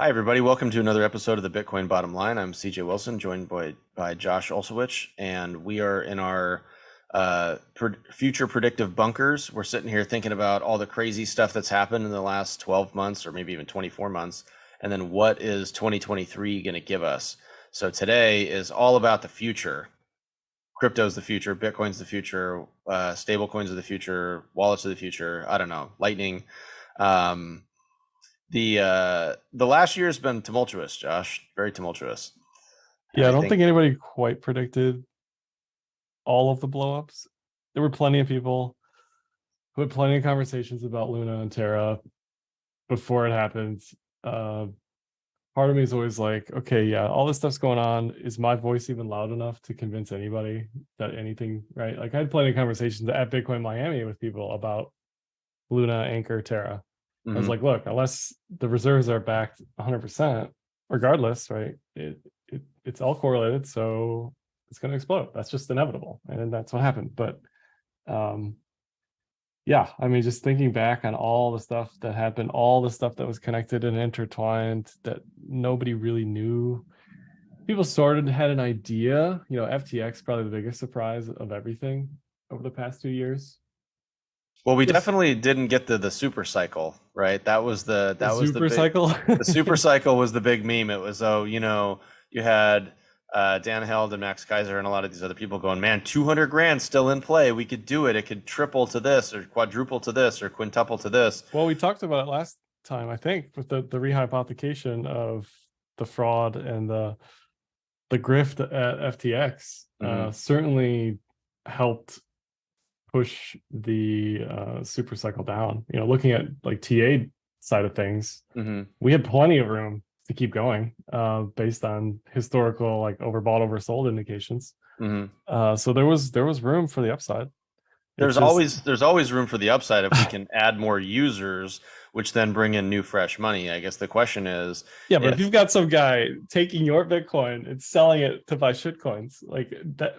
Hi, everybody. Welcome to another episode of the Bitcoin Bottom Line. I'm CJ Wilson, joined by Josh Olszewicz, and we are in our future predictive bunkers. We're sitting here thinking about all the crazy stuff that's happened in the last 12 months or maybe even 24 months, and then what is 2023 going to give us? So today is all about the future. Crypto's the future, Bitcoin's the future, stable coins are the future, wallets are the future. I don't know, Lightning. Um, the last year has been tumultuous, Josh, very tumultuous. And Yeah, I I don't think think anybody quite predicted all of the blowups. There were plenty of people who had plenty of conversations about Luna and Terra before it happened. Uh, Part of me is always like, okay, yeah, all this stuff's going on. Is my voice even loud enough to convince anybody that anything, right? Like I had plenty of conversations at Bitcoin Miami with people about Luna, Anchor, Terra. I was mhm. like, look, unless the reserves are backed 100%, regardless, right? It's all correlated, so it's going to explode. That's just inevitable, and that's what happened. But um, yeah, I mean, just thinking back on all the stuff that happened, all the stuff that was connected and intertwined that nobody really knew. People sort of had an idea. FTX probably the biggest surprise of everything over the past 2 years. Well, we Just definitely didn't get the super cycle, right? the That was the super big cycle. the super cycle was the big meme. It was, you had Dan Held and Max Kaiser and a lot of these other people going, man, 200 grand still in play. We could do it. It could triple to this or quadruple to this or quintuple to this. Well, we talked about it last time, I think, with the rehypothecation of the fraud and the grift at FTX. Hmm. Certainly helped push the super cycle down. Looking at like TA side of things, Hmm. we had plenty of room to keep going based on historical like overbought, oversold indications. Hmm. So there was room for the upside. It There's just always room for the upside if we can add more users, which then bring in new fresh money. I guess the question is Yeah, but if if you've got some guy taking your Bitcoin and selling it to buy shitcoins, like that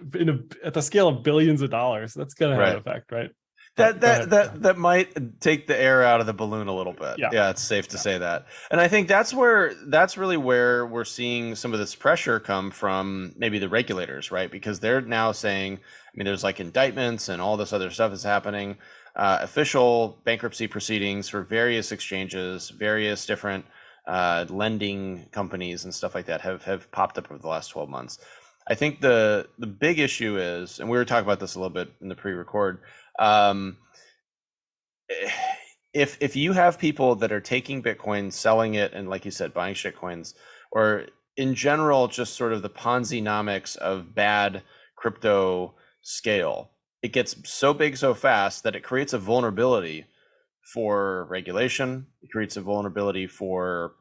at the scale of billions of dollars, that's gonna have an right. effect, right? That But go that ahead. Go that ahead. that might take the air out of the balloon a little bit. Yeah, Yeah, it's safe to yeah. say that. And I think that's really where we're seeing some of this pressure come from, maybe the regulators, right? Because they're now saying, I mean, there's like indictments and all this other stuff is happening. Official bankruptcy proceedings for various exchanges, various different lending companies and stuff like that have popped up over the last 12 months. I think the big issue is, and we were talking about this a little bit in the pre-record. Um, if you have people that are taking Bitcoin, selling it, and like you said, buying shitcoins, or in general, just sort of the Ponzi-nomics of bad crypto scale, it gets so big so fast that it creates a vulnerability for regulation. It creates a vulnerability for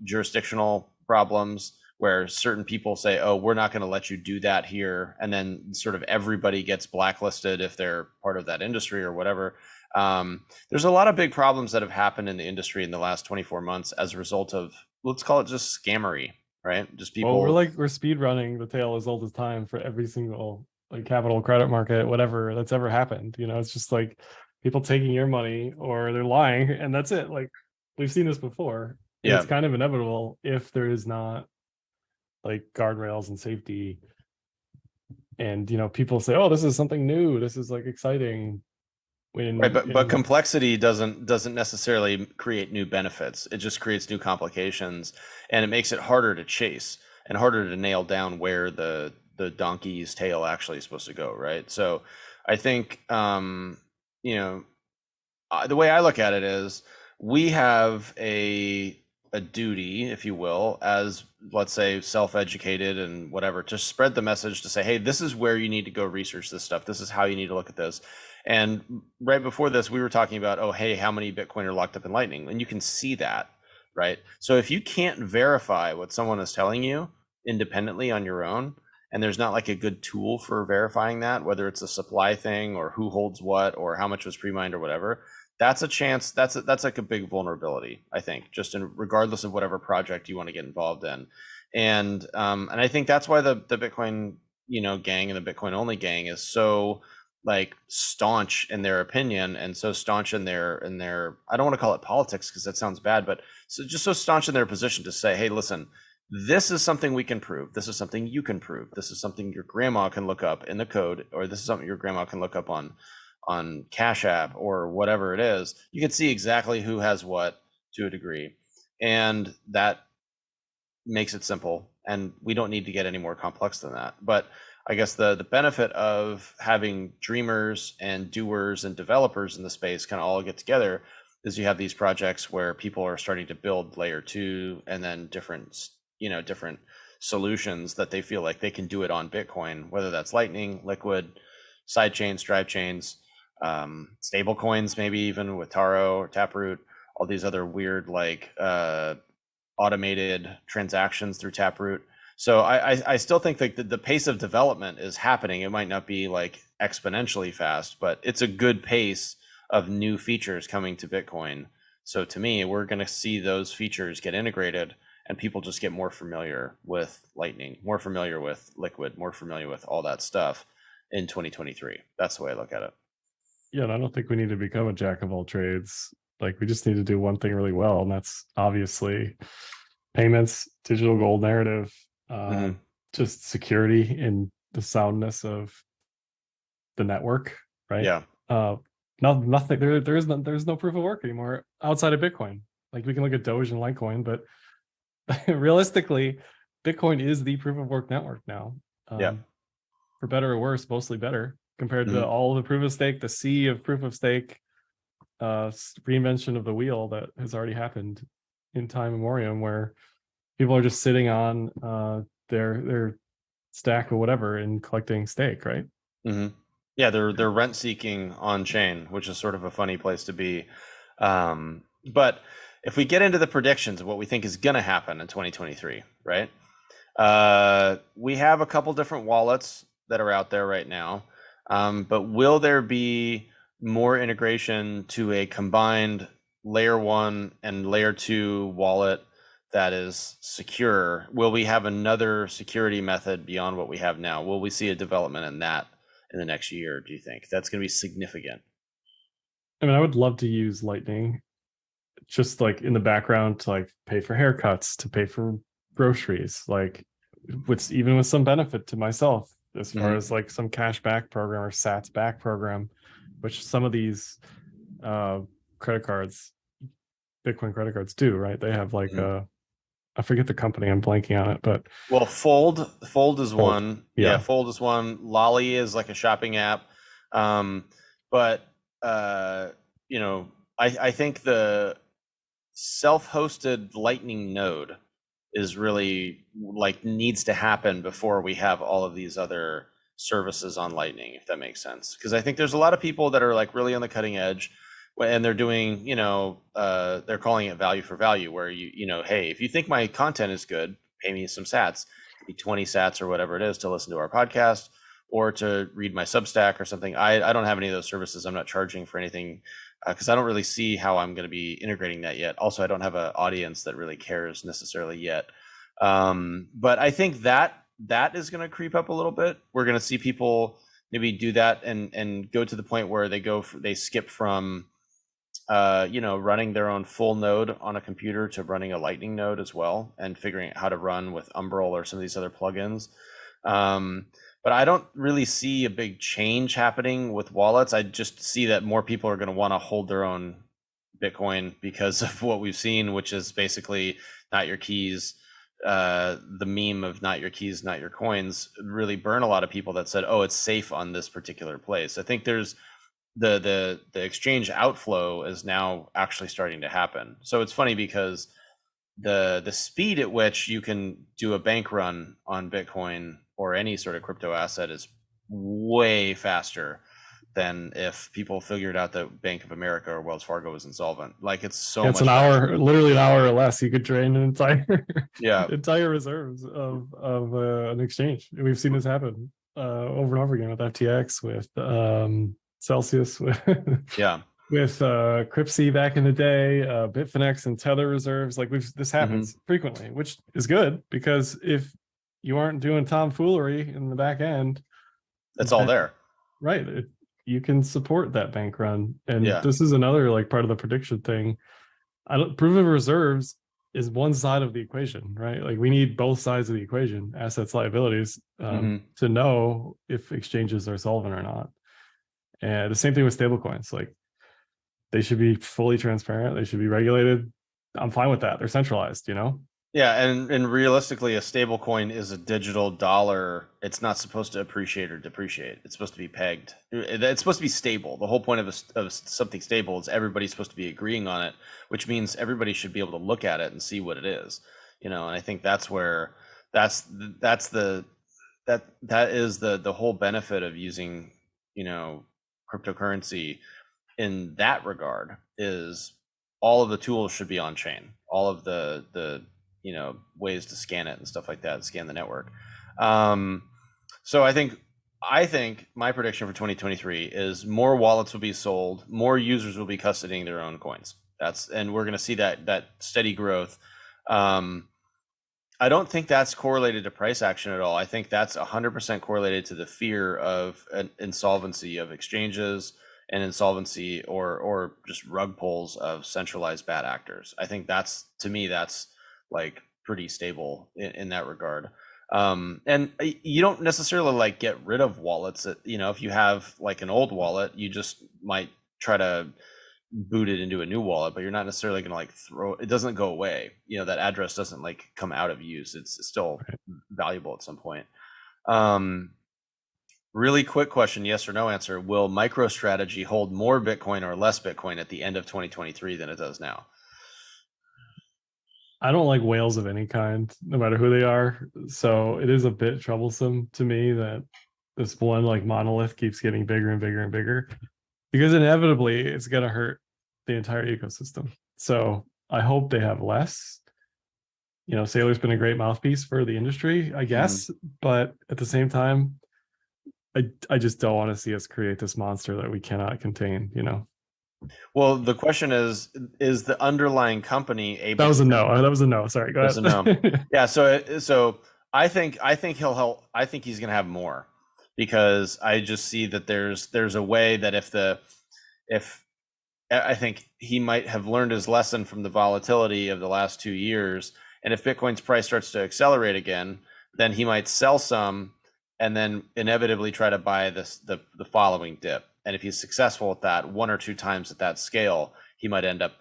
jurisdictional problems where certain people say, "Oh, we're not going to let you do that here," and then sort of everybody gets blacklisted if they're part of that industry or whatever. There's a lot of big problems that have happened in the industry in the last 24 months as a result of, let's call it just scammery, right? Just Well, we're people. like we're speed running the tale as old as time for every single like capital credit market, whatever that's ever happened. It's just like people taking your money or they're lying, and that's it. Like we've seen this before, and it's Yeah. kind of inevitable if there is not like guardrails and safety. And people say, "Oh, this is something new. This is like exciting." Right, When but in complexity doesn't necessarily create new benefits. It just creates new complications, and it makes it harder to chase and harder to nail down where the donkey's tail actually is supposed to go, right? So, I think you know the way I look at it is we have a duty, if you will, as, let's say, self-educated and whatever, to spread the message to say, hey, this is where you need to go research this stuff. This is how you need to look at this. And right before this, we were talking about, oh, hey, how many Bitcoin are locked up in Lightning? And you can see that, right? So if you can't verify what someone is telling you independently on your own, and there's not like a good tool for verifying that, whether it's a supply thing or who holds what or how much was pre-mined or whatever, that's a chance. That's like a big vulnerability, I think, just in regardless of whatever project you want to get involved in. And I think that's why the Bitcoin gang and the Bitcoin only gang is so like staunch in their opinion and so staunch in their I don't want to call it politics because that sounds bad, but so just so staunch in their position to say, hey, listen, this is something we can prove. This is something you can prove. This is something your grandma can look up in the code, or this is something your grandma can look up on Cash App or whatever it is. You can see exactly who has what to a degree. And that makes it simple. And we don't need to get any more complex than that. But I guess the benefit of having dreamers and doers and developers in the space kind of all get together is you have these projects where people are starting to build layer 2 and then different solutions that they feel like they can do it on Bitcoin, whether that's Lightning, Liquid, side chains, drive chains, stable coins, maybe even with Taro or Taproot, all these other weird like automated transactions through Taproot. So I still think that the pace of development is happening. It might not be like exponentially fast, but it's a good pace of new features coming to Bitcoin. So to me, we're going to see those features get integrated and people just get more familiar with Lightning, more familiar with Liquid, more familiar with all that stuff in 2023. That's the way I look at it. Yeah, and I don't think we need to become a jack of all trades. Like, we just need to do one thing really well, and that's obviously payments, digital gold narrative, just security and the soundness of the network, right? Yeah. Nothing. There's no proof of work anymore outside of Bitcoin. Like, we can look at Doge and Litecoin, but realistically, Bitcoin is the proof of work network now. Yeah. For better or worse, mostly better compared to all the proof of stake, the sea of proof of stake, reinvention of the wheel that has already happened in time memoriam, where people are just sitting on their stack or whatever and collecting stake, right? Yeah, they're rent seeking on chain, which is sort of a funny place to be. But if we get into the predictions of what we think is going to happen in 2023, right? We have a couple different wallets that are out there right now, but will there be more integration to a combined layer 1 and layer 2 wallet that is secure? Will we have another security method beyond what we have now? Will we see a development in that in the next year, do you think? That's going to be significant. I mean, I would love to use Lightning just like in the background to like pay for haircuts, to pay for groceries, like even with some benefit to myself as far as like some cash back program or sats back program, which some of these credit cards, Bitcoin credit cards do, right? They have like I forget the company, I'm blanking on it, but well, Fold is one. Yeah, Fold is one. Lolly is like a shopping app. But I think the self-hosted Lightning node is really like needs to happen before we have all of these other services on Lightning, if that makes sense. Because I think there's a lot of people that are like really on the cutting edge, and they're doing, they're calling it value for value, where hey, if you think my content is good, pay me some sats, maybe 20 sats or whatever it is to listen to our podcast or to read my Substack or something. I don't have any of those services. I'm not charging for anything because I don't really see how I'm going to be integrating that yet. Also, I don't have an audience that really cares necessarily yet. But I think that is going to creep up a little bit. We're going to see people maybe do that and go to the point where they skip from running their own full node on a computer to running a Lightning node as well, and figuring out how to run with Umbrel or some of these other plugins. But I don't really see a big change happening with wallets. I just see that more people are going to want to hold their own Bitcoin because of what we've seen, which is basically not your keys. The meme of not your keys, not your coins really burn a lot of people that said, oh, it's safe on this particular place. I think there's the exchange outflow is now actually starting to happen. So it's funny because the speed at which you can do a bank run on Bitcoin or any sort of crypto asset is way faster than if people figured out that Bank of America or Wells Fargo was insolvent. Like it's it's much an faster. hour, literally an hour or less. You could drain an entire Yeah. entire reserves of an exchange. We've seen this happen over and over again with FTX, with Celsius, with Cryptsy back in the day, Bitfinex and Tether reserves. Like this happens frequently, which is good because if you aren't doing tomfoolery in the back end, it's all there. Right. you can support that bank run. And Yeah. this is another like part of the prediction thing. I don't proof of reserves is one side of the equation, right? Like we need both sides of the equation, assets, liabilities, Hmm. to know if exchanges are solvent or not. And the same thing with stablecoins. Like they should be fully transparent. They should be regulated. I'm fine with that. They're centralized, you know? Yeah, and realistically, a stable coin is a digital dollar. It's not supposed to appreciate or depreciate. It's supposed to be pegged. It's supposed to be stable. The whole point of something stable is everybody's supposed to be agreeing on it, which means everybody should be able to look at it and see what it is. And I think that's where that's the that is the whole benefit of using, you know, cryptocurrency in that regard is all of the tools should be on chain. All of the ways to scan it and stuff like that, scan the network. Um, so I think my prediction for 2023 is more wallets will be sold, more users will be custodying their own coins. And we're going to see that steady growth. Um, I don't think that's correlated to price action at all. I think that's 100% correlated to the fear of an insolvency of exchanges and insolvency or just rug pulls of centralized bad actors. I think to me, that's like pretty stable in that regard. And you don't necessarily like get rid of wallets. If you have like an old wallet, you just might try to boot it into a new wallet, but you're not necessarily going to like throw it. Doesn't go away. That address doesn't like come out of use. It's still valuable at some point. um Really quick question, yes or no answer: will MicroStrategy hold more Bitcoin or less Bitcoin at the end of 2023 than it does now? I don't like whales of any kind, no matter who they are. So it is a bit troublesome to me that this one like monolith keeps getting bigger and bigger and bigger because inevitably it's going to hurt the entire ecosystem. So I hope they have less. Sailor's been a great mouthpiece for the industry, I Mhm. guess, but at the same time, I just don't want to see us create this monster that we cannot contain. Well, the question is the underlying company That able was to a no. That was a no. Sorry, go Yes and no. ahead. Yeah, so I think he'll help. I think he's gonna have more because I just see that there's a way that if I think he might have learned his lesson from the volatility of the last 2 years, and if Bitcoin's price starts to accelerate again, then he might sell some and then inevitably try to buy the following dip. And if he's successful at that one or two times at that scale, he might end up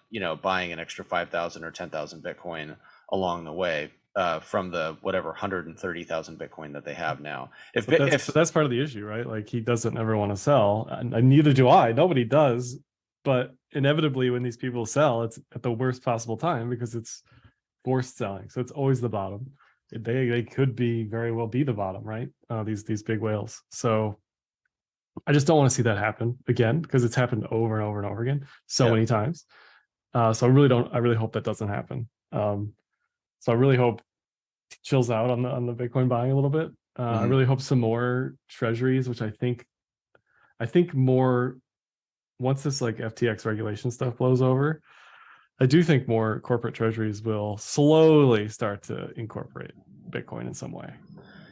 buying an extra 5,000 or 10,000 Bitcoin along the way, from the whatever 130,000 Bitcoin that they have now. If But that's if that's part of the issue, right? Like he doesn't ever want to sell, and neither do I. Nobody does. But inevitably, when these people sell, it's at the worst possible time because it's forced selling. So it's always the bottom. They could be very well be the bottom, right? These big whales. So I just don't want to see that happen again because it's happened over and over and over again so Yeah. many times. So I really don't. I really hope that doesn't happen. So I really hope chills out on the Bitcoin buying a little bit. I Mhm. really hope some more treasuries, which I think more once this like FTX regulation stuff blows over, I do think more corporate treasuries will slowly start to incorporate Bitcoin in some way.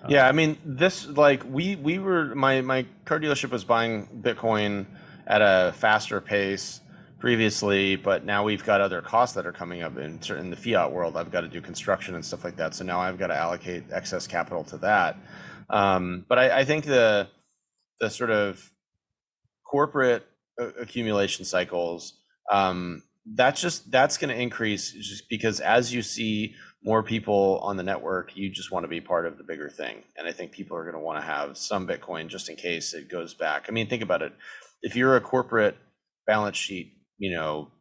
Yeah, I Um, mean, this like we were my car dealership was buying Bitcoin at a faster pace previously, but now we've got other costs that are coming up in the fiat world. I've got to do construction and stuff like that, so now I've got to allocate excess capital to that. But I think the sort of corporate accumulation cycles, that's going to increase just because as you see more people on the network, you just want to be part of the bigger thing. And I think people are going to want to have some Bitcoin just in case it goes back. I mean, think about it. If you're a corporate balance sheet,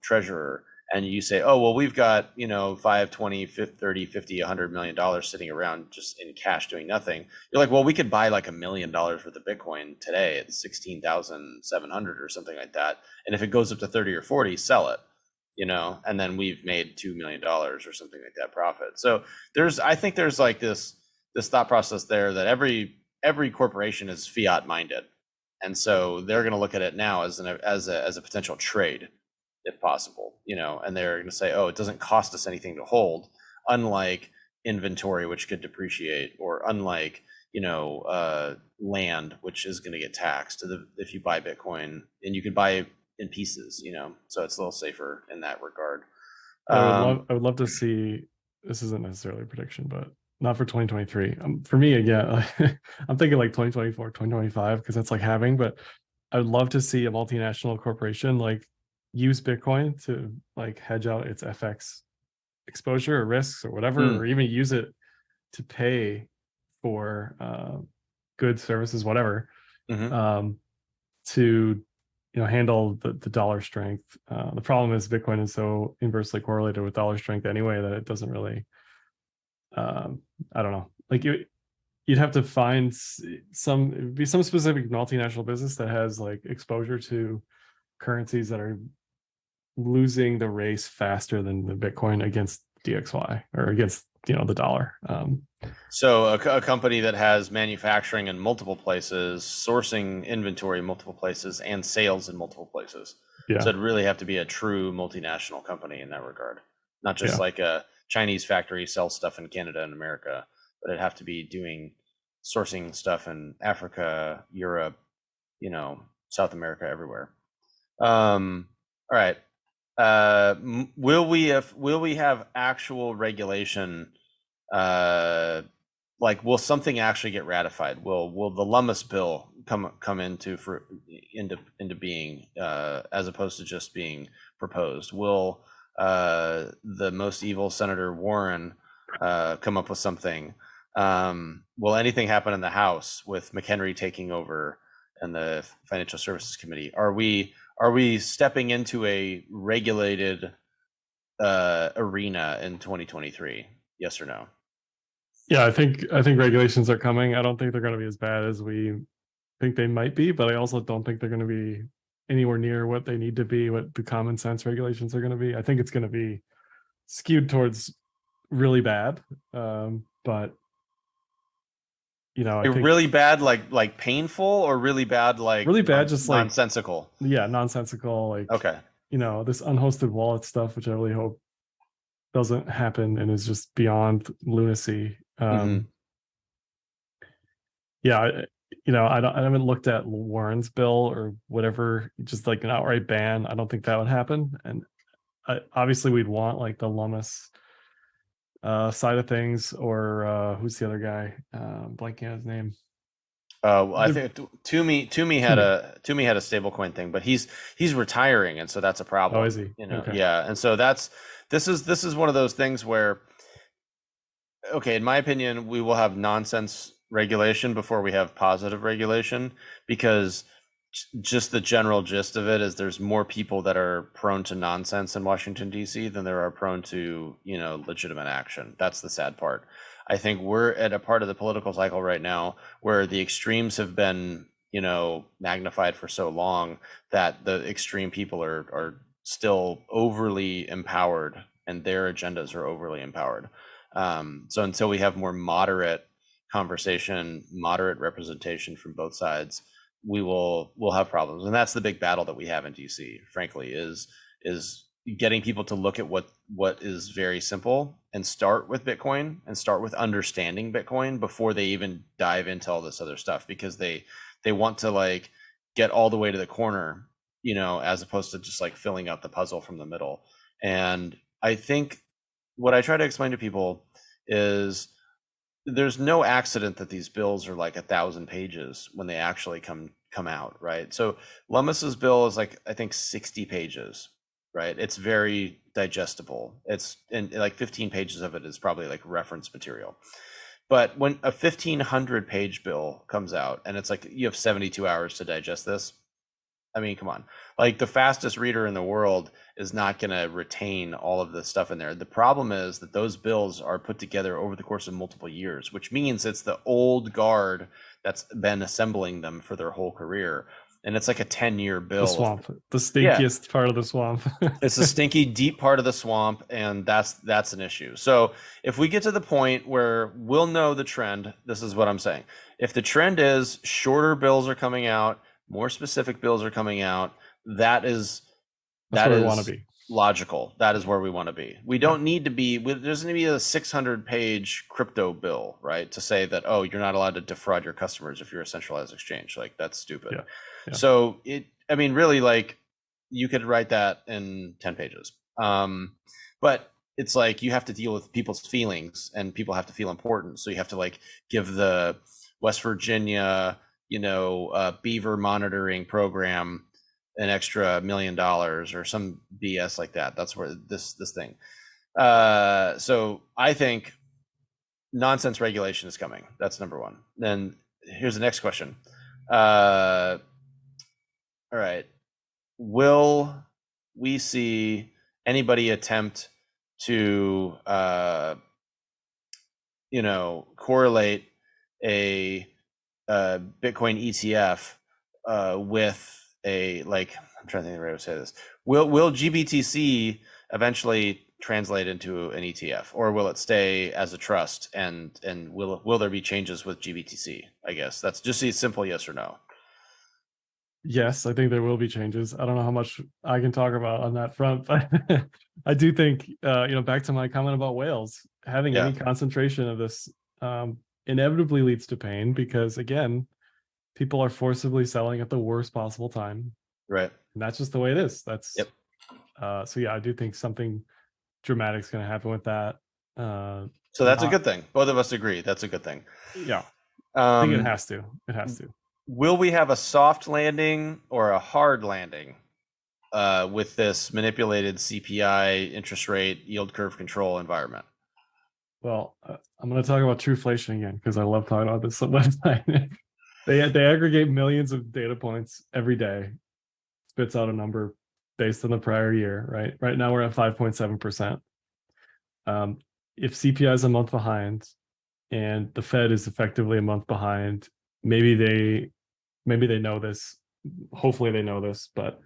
treasurer, and you say, oh, well, we've got, 5, 20, 50, 30, 50, $100 million sitting around just in cash doing nothing. You're like, well, we could buy like $1 million worth of Bitcoin today at 16,700 or something like that. And if it goes up to 30 or 40, sell it, and then we've made $2 million or something like that profit. So I think there's like this thought process there that every corporation is fiat minded. And so they're going to look at it now as a potential trade if possible, and they're going to say, oh, it doesn't cost us anything to hold, unlike inventory, which could depreciate, or unlike, land, which is going to get taxed if you buy Bitcoin, and you can buy it in pieces, so it's a little safer in that regard. I would love to see. This isn't necessarily a prediction, but not for 2023. For me, again, I'm thinking like 2024, 2025, because that's like halving. But I would love to see a multinational corporation like use Bitcoin to like hedge out its FX exposure or risks or whatever, or even use it to pay for goods, services, whatever, to handle the dollar strength. The problem is Bitcoin is so inversely correlated with dollar strength anyway that it doesn't really. I don't know. Like you'd have to find some specific multinational business that has like exposure to currencies that are losing the race faster than the Bitcoin against DXY or against the dollar. So a company that has manufacturing in multiple places, sourcing inventory in multiple places, and sales in multiple places. Yeah. So it'd really have to be a true multinational company in that regard, not just like a Chinese factory sells stuff in Canada and America, but it'd have to be sourcing stuff in Africa, Europe, South America, everywhere. All right. Will we have actual regulation? Will something actually get ratified? Will the Lummis bill come into being, as opposed to just being proposed? Will the most evil Senator Warren come up with something? Will anything happen in the House with McHenry taking over and the Financial Services Committee? Are we stepping into a regulated arena in 2023? Yes or no? Yeah, I think regulations are coming. I don't think they're going to be as bad as we think they might be, but I also don't think they're going to be anywhere near what they need to be, what the common sense regulations are going to be. I think it's going to be skewed towards really bad, but I think really bad, like painful, or really bad, like really bad, just nonsensical. Nonsensical, like okay, this unhosted wallet stuff, which I really hope doesn't happen and is just beyond lunacy. Yeah, I haven't looked at Warren's bill or whatever, just like an outright ban. I don't think that would happen. And obviously we'd want like the Lummis side of things, or who's the other guy? Blanking on his name. I think Toomey had a stablecoin thing, but he's retiring, and so that's a problem. Oh, is he? Okay. Yeah, and so this is one of those things where, okay, in my opinion, we will have nonsense regulation before we have positive regulation, because just the general gist of it is there's more people that are prone to nonsense in Washington, D.C. than there are prone to, legitimate action. That's the sad part. I think we're at a part of the political cycle right now where the extremes have been, magnified for so long that the extreme people are still overly empowered, and their agendas are overly empowered. So until we have more moderate conversation, moderate representation from both sides, we'll have problems. And that's the big battle that we have in DC, frankly, is getting people to look at what is very simple and start with Bitcoin and start with understanding Bitcoin before they even dive into all this other stuff, because they want to like get all the way to the corner, as opposed to just like filling out the puzzle from the middle. And I think what I try to explain to people is there's no accident that these bills are like 1,000 pages when they actually come out, right? So Lummis's bill is like, I think 60 pages, right? It's very digestible. It's, and like 15 pages of it is probably like reference material. But when a 1,500 page bill comes out and it's like you have 72 hours to digest this, I mean, come on. Like the fastest reader in the world is not going to retain all of the stuff in there. The problem is that those bills are put together over the course of multiple years, which means it's the old guard that's been assembling them for their whole career. And it's like a 10-year bill. The swamp, the stinkiest part of the swamp. It's a stinky, deep part of the swamp, and that's an issue. So if we get to the point where we'll know the trend, this is what I'm saying. If the trend is shorter bills are coming out, more specific bills are coming out, that's where we want to be. logical. That is where we want to be. We don't need to be, there doesn't need to be a 600-page crypto bill, right? To say that, oh, you're not allowed to defraud your customers if you're a centralized exchange. Like, that's stupid. Yeah. Yeah. So I mean, really, like, you could write that in 10 pages. But it's like you have to deal with people's feelings, and people have to feel important. So you have to like give the West Virginia, beaver monitoring program an extra $1 million or some BS like that. That's where this thing. So I think nonsense regulation is coming. That's number one. Then here's the next question. All right. Will we see anybody attempt to correlate a Bitcoin ETF with a, like, I'm trying to think of the right way to say this. Will GBTC eventually translate into an ETF, or will it stay as a trust? And will there be changes with GBTC? I guess that's just a simple yes or no. Yes, I think there will be changes. I don't know how much I can talk about on that front, but I do think, back to my comment about whales, having any concentration of this inevitably leads to pain, because again, people are forcibly selling at the worst possible time. Right. And that's just the way it is. That's Yep. So yeah, I do think something dramatic is going to happen with that. So that's a good thing. Both of us agree that's a good thing. Yeah. I think it has to. It has to. Will we have a soft landing or a hard landing with this manipulated CPI, interest rate, yield curve control environment? Well, I'm going to talk about Trueflation again, because I love talking about this website. They aggregate millions of data points every day, spits out a number based on the prior year, right? Right now we're at 5.7%. If CPI is a month behind and the Fed is effectively a month behind, maybe they know this. Hopefully they know this, but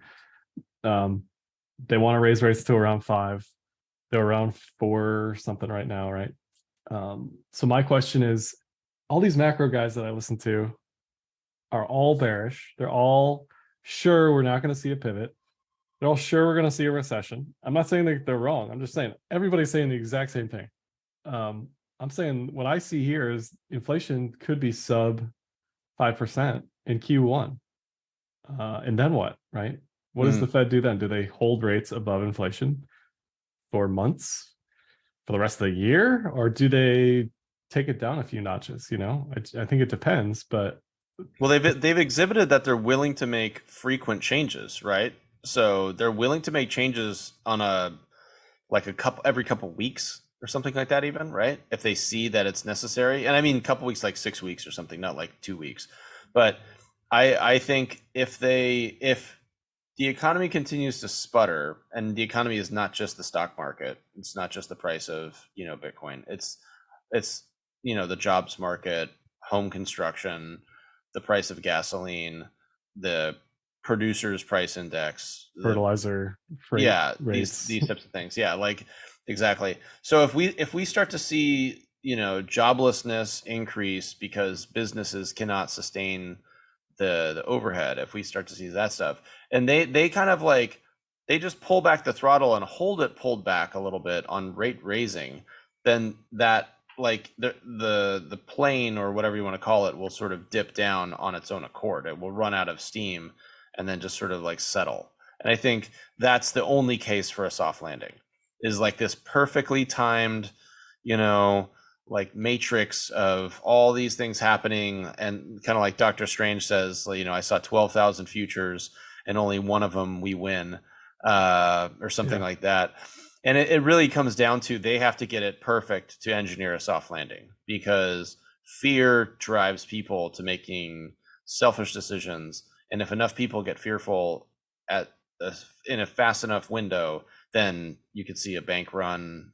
they want to raise rates to around 5. They're around 4 something right now, right? So my question is, all these macro guys that I listen to are all bearish. They're all sure we're not going to see a pivot. They're all sure we're going to see a recession. I'm not saying that they're wrong. I'm just saying everybody's saying the exact same thing. I'm saying what I see here is inflation could be sub 5% in Q1. And then what, right? What does the Fed do then? Do they hold rates above inflation for months, for the rest of the year? Or do they take it down a few notches? I think it depends, but. Well, they've exhibited that they're willing to make frequent changes, right? So they're willing to make changes on every couple weeks or something like that, even, right? If they see that it's necessary. And I mean, a couple weeks, like 6 weeks or something, not like 2 weeks. But I think if the economy continues to sputter, and the economy is not just the stock market, it's not just the price of, Bitcoin, it's the jobs market, home construction, the price of gasoline, the producer's price index, fertilizer, freight rates. these types of things. Yeah, like exactly. So if we start to see, joblessness increase because businesses cannot sustain the overhead, if we start to see that stuff, and they kind of like, they just pull back the throttle and hold it pulled back a little bit on rate raising, then that, like, the plane, or whatever you want to call it, will sort of dip down on its own accord. It will run out of steam and then just sort of like settle. And I think that's the only case for a soft landing, is like this perfectly timed, like matrix of all these things happening. And kind of like Dr. Strange says, I saw 12,000 futures and only one of them we win, or something like that. And it really comes down to, they have to get it perfect to engineer a soft landing, because fear drives people to making selfish decisions. And if enough people get fearful in a fast enough window, then you could see a bank run,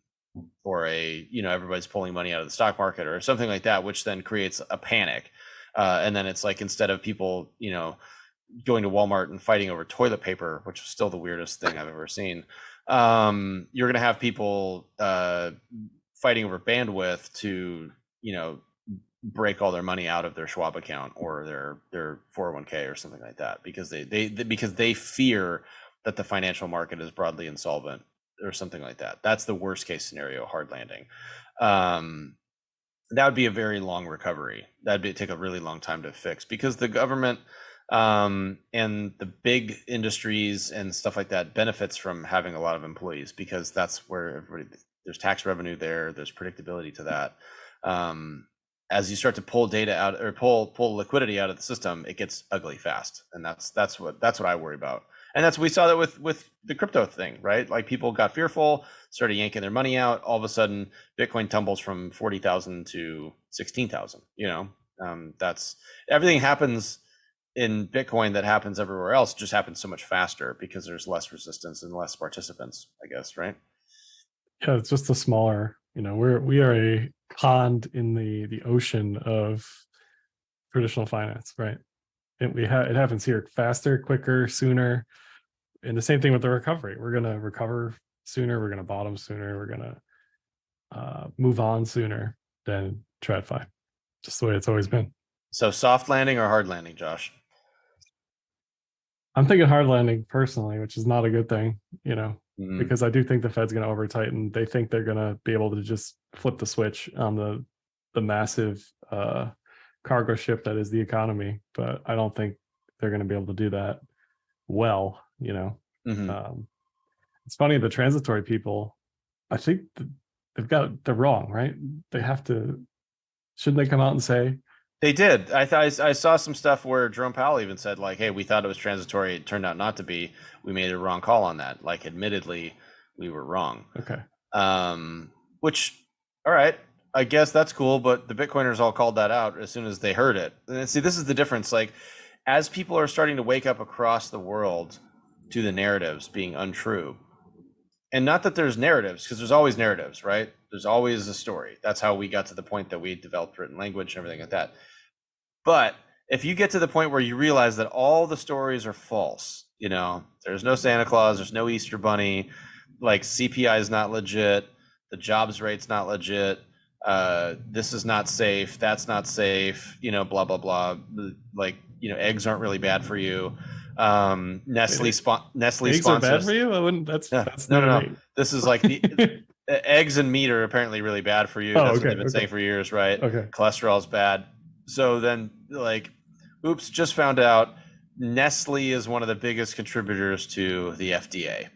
or everybody's pulling money out of the stock market or something like that, which then creates a panic. And then it's like, instead of people, going to Walmart and fighting over toilet paper, which is still the weirdest thing I've ever seen, you're going to have people fighting over bandwidth to, break all their money out of their Schwab account or their 401k or something like that, because they fear that the financial market is broadly insolvent or something like that. That's the worst case scenario, hard landing. That would be a very long recovery. Take a really long time to fix, because the government and the big industries and stuff like that benefits from having a lot of employees, because that's where there's tax revenue there. There's predictability to that. As you start to pull data out, or pull liquidity out of the system, it gets ugly fast, and that's what I worry about. And we saw that with the crypto thing, right? Like, people got fearful, started yanking their money out. All of a sudden, Bitcoin tumbles from 40,000 to 16,000. That's everything happens in Bitcoin that happens everywhere else, just happens so much faster because there's less resistance and less participants, I guess, right? Yeah, it's just a smaller, we are a pond in the ocean of traditional finance, right? It happens here faster, quicker, sooner. And the same thing with the recovery. We're going to recover sooner. We're going to bottom sooner. We're going to move on sooner than TradFi. Just the way it's always been. So, soft landing or hard landing, Josh? I'm thinking hard landing personally, which is not a good thing, Mm-hmm. because I do think the Fed's going to over tighten. They think they're going to be able to just flip the switch on the massive cargo ship that is the economy, but I don't think they're going to be able to do that well. Mm-hmm. It's funny, the transitory people, I think they're wrong, right? They have to. Shouldn't they come out and say? They did. I saw some stuff where Jerome Powell even said, like, "Hey, we thought it was transitory. It turned out not to be. We made a wrong call on that. Like, admittedly, we were wrong." Okay. Which, all right, I guess that's cool. But the Bitcoiners all called that out as soon as they heard it. And see, this is the difference. Like, as people are starting to wake up across the world to the narratives being untrue, and not that there's narratives, because there's always narratives, right? There's always a story. That's how we got to the point that we developed written language and everything like that. But if you get to the point where you realize that all the stories are false, there's no Santa Claus, there's no Easter Bunny, like, CPI is not legit, the jobs rate's not legit, this is not safe, that's not safe, blah, blah, blah. Like, eggs aren't really bad for you. Nestle Eggs sponsors. are bad for you? I wouldn't. That's new to me. This is like the eggs and meat are apparently really bad for you. Oh, That's okay, what they've been saying for years, right? Okay. Cholesterol's bad. So then, like, oops, just found out Nestle is one of the biggest contributors to the FDA.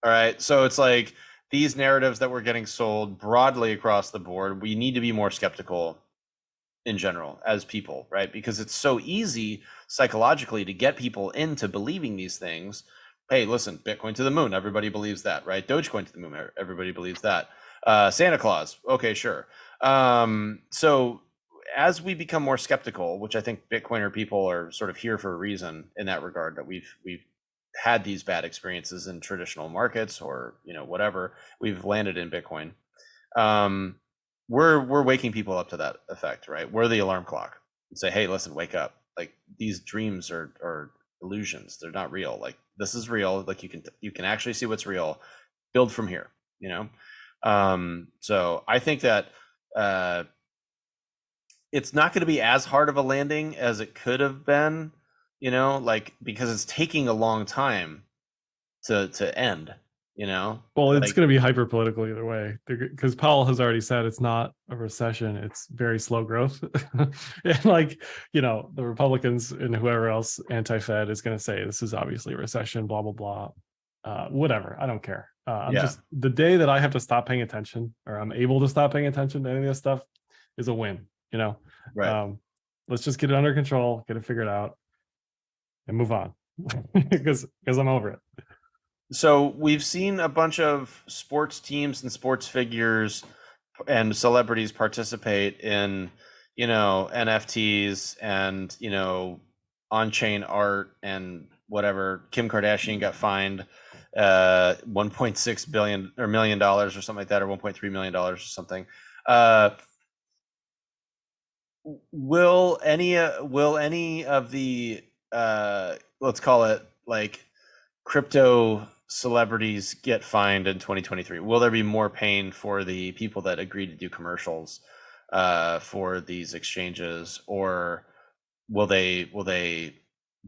All right. So it's like these narratives that we're getting sold broadly across the board, we need to be more skeptical in general as people, right? Because it's so easy psychologically to get people into believing these things. Hey, listen, Bitcoin to the moon, everybody believes that, right? Dogecoin to the moon, everybody believes that. Santa Claus, okay, sure. So as we become more skeptical, which I think Bitcoiner people are sort of here for a reason in that regard, that we've had these bad experiences in traditional markets, or whatever, we've landed in Bitcoin. We're waking people up to that effect, right? We're the alarm clock and say, hey, listen, wake up. Like, these dreams are illusions. They're not real. Like, this is real. Like, you can actually see what's real. Build from here, So I think that it's not going to be as hard of a landing as it could have been, because it's taking a long time to end. Well, it's going to be hyper political either way, because Powell has already said it's not a recession; it's very slow growth. And, like, the Republicans and whoever else anti-Fed is going to say this is obviously a recession, blah blah blah. Whatever, I don't care. I'm just, the day that I have to stop paying attention, or I'm able to stop paying attention to any of this stuff, is a win. Right. Let's just get it under control, get it figured out, and move on, because I'm over it. So we've seen a bunch of sports teams and sports figures and celebrities participate in, NFTs and, on-chain art and whatever. Kim Kardashian got fined $1.6 billion or $1 million or something like that, or $1.3 million or something. Will any of the let's call it, like, crypto celebrities get fined in 2023? Will there be more pain for the people that agree to do commercials for these exchanges, or will they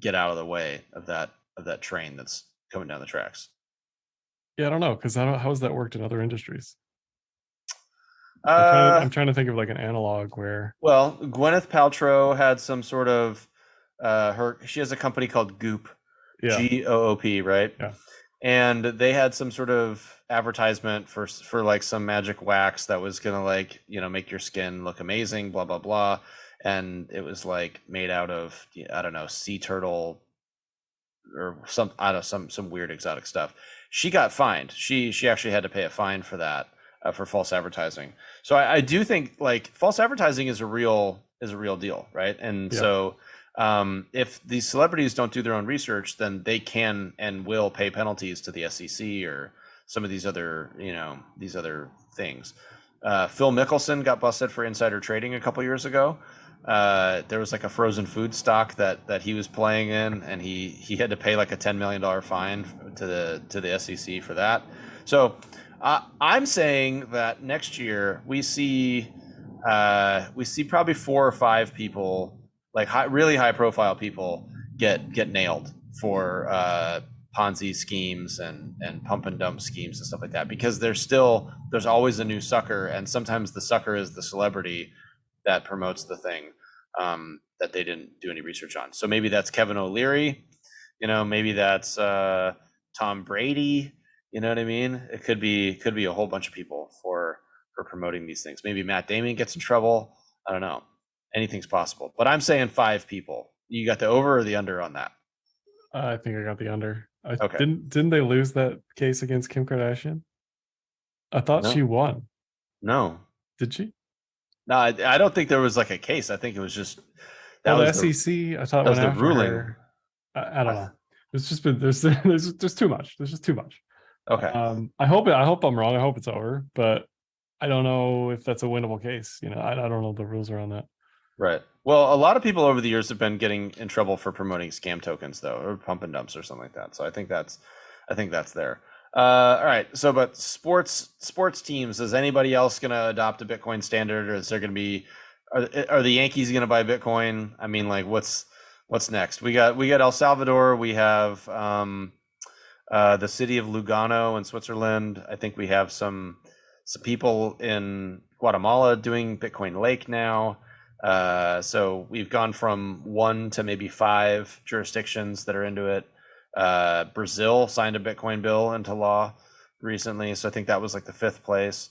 get out of the way of that train that's coming down the tracks. Yeah, I don't know, because how has that worked in other industries? Uh, I'm trying to think of like an analog where, well, Gwyneth Paltrow had some sort of she has a company called Goop, yeah, Goop, right? yeah, And they had some sort of advertisement for like some magic wax that was gonna like make your skin look amazing, blah blah blah, and it was like made out of I don't know sea turtle or some I don't know some weird exotic stuff. She got fined. She actually had to pay a fine for that for false advertising. So I do think like false advertising is a real deal, right? And yeah. so if these celebrities don't do their own research, then they can and will pay penalties to the SEC or some of these other things. Phil Mickelson got busted for insider trading a couple years ago. There was like a frozen food stock that he was playing in, and he had to pay like a $10 million fine to the SEC for that. So I'm saying that next year we see probably 4 or 5 people, like really high profile people, get nailed for Ponzi schemes and pump and dump schemes and stuff like that, because there's always a new sucker, and sometimes the sucker is the celebrity that promotes the thing that they didn't do any research on. So maybe that's Kevin O'Leary, maybe that's Tom Brady. You know what I mean? It could be a whole bunch of people for promoting these things. Maybe Matt Damon gets in trouble. I don't know. Anything's possible. But I'm saying 5 people. You got the over or the under on that? I think I got the under. I Okay. didn't they lose that case against Kim Kardashian? I thought she No. won. No. Did she? No, I don't think there was like a case. I think it was just that Well, the was the SEC, I thought that was went the after ruling. her. I don't I, know. There's just been there's just too much. There's just too much. okay. I hope I'm wrong. I hope it's over, but I don't know if that's a winnable case. I don't know the rules around that. Right. Well, a lot of people over the years have been getting in trouble for promoting scam tokens, though, or pump and dumps or something like that. So I think that's there. All right. So, but sports teams, is anybody else going to adopt a Bitcoin standard, or is there going to be, are the Yankees going to buy Bitcoin? I mean, like, what's next? We got El Salvador. We have the city of Lugano in Switzerland. I think we have some people in Guatemala doing Bitcoin Lake now. So we've gone from 1 to maybe 5 jurisdictions that are into it. Brazil signed a Bitcoin bill into law recently, so I think that was like the 5th place.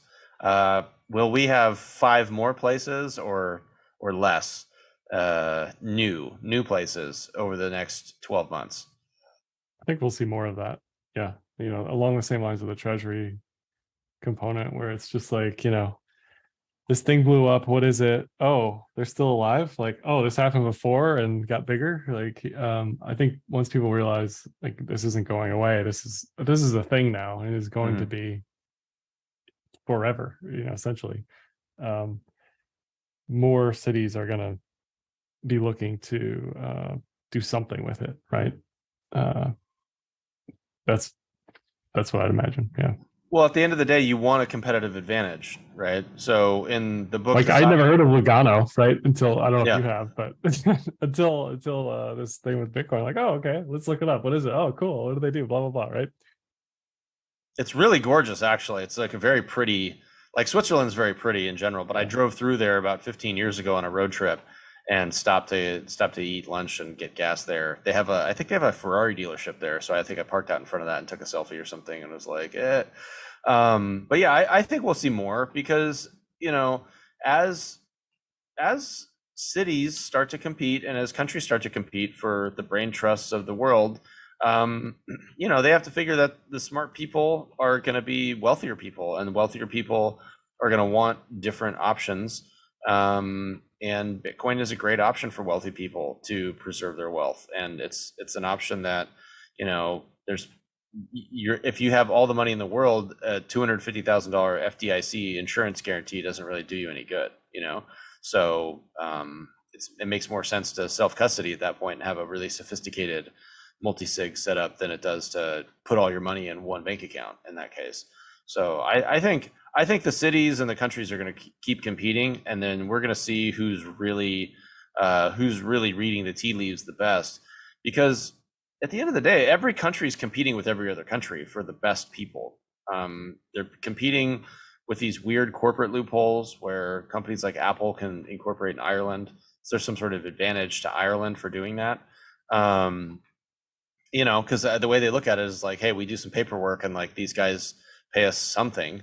Will we have 5 more places or less new places over the next 12 months? I think we'll see more of that. Yeah, along the same lines of the treasury component, where it's just like, this thing blew up. What is it? Oh, they're still alive. Like, oh, this happened before and got bigger. Like, I think once people realize like this isn't going away, this is a thing now, and is going to Mhm. be forever. Essentially, um, more cities are gonna be looking to do something with it, right? Uh, that's that's what I'd imagine. Yeah. Well, at the end of the day, you want a competitive advantage, right? So in the book Like that's I'd never heard of Lugano, right? Until I don't know if yeah, you have, but until this thing with Bitcoin, like, oh, okay, let's look it up. What is it? Oh, cool. What do they do? Blah blah blah, right? it's really gorgeous, actually. It's like a very pretty, like Switzerland's very pretty in general. But I Yeah. drove through there about 15 years ago on a road trip, and stopped to eat lunch and get gas there. I think they have a Ferrari dealership there, so I think I parked out in front of that and took a selfie or something, and was like, eh. But yeah, I think we'll see more because as as cities start to compete and as countries start to compete for the brain trusts of the world, um, they have to figure that the smart people are going to be wealthier people, and wealthier people are going to want different options. And Bitcoin is a great option for wealthy people to preserve their wealth, and it's an option that there's if you have all the money in the world, a $250,000 FDIC insurance guarantee doesn't really do you any good. So it makes more sense to self custody at that point and have a really sophisticated multi-sig setup than it does to put all your money in one bank account in that case. So I think the cities and the countries are going to keep competing, and then we're going to see who's really reading the tea leaves the best, because at the end of the day, every country is competing with every other country for the best people. They're competing with these weird corporate loopholes where companies like Apple can incorporate in Ireland. So there's some sort of advantage to Ireland for doing that. Because the way they look at it is like, hey, we do some paperwork and like these guys pay us something,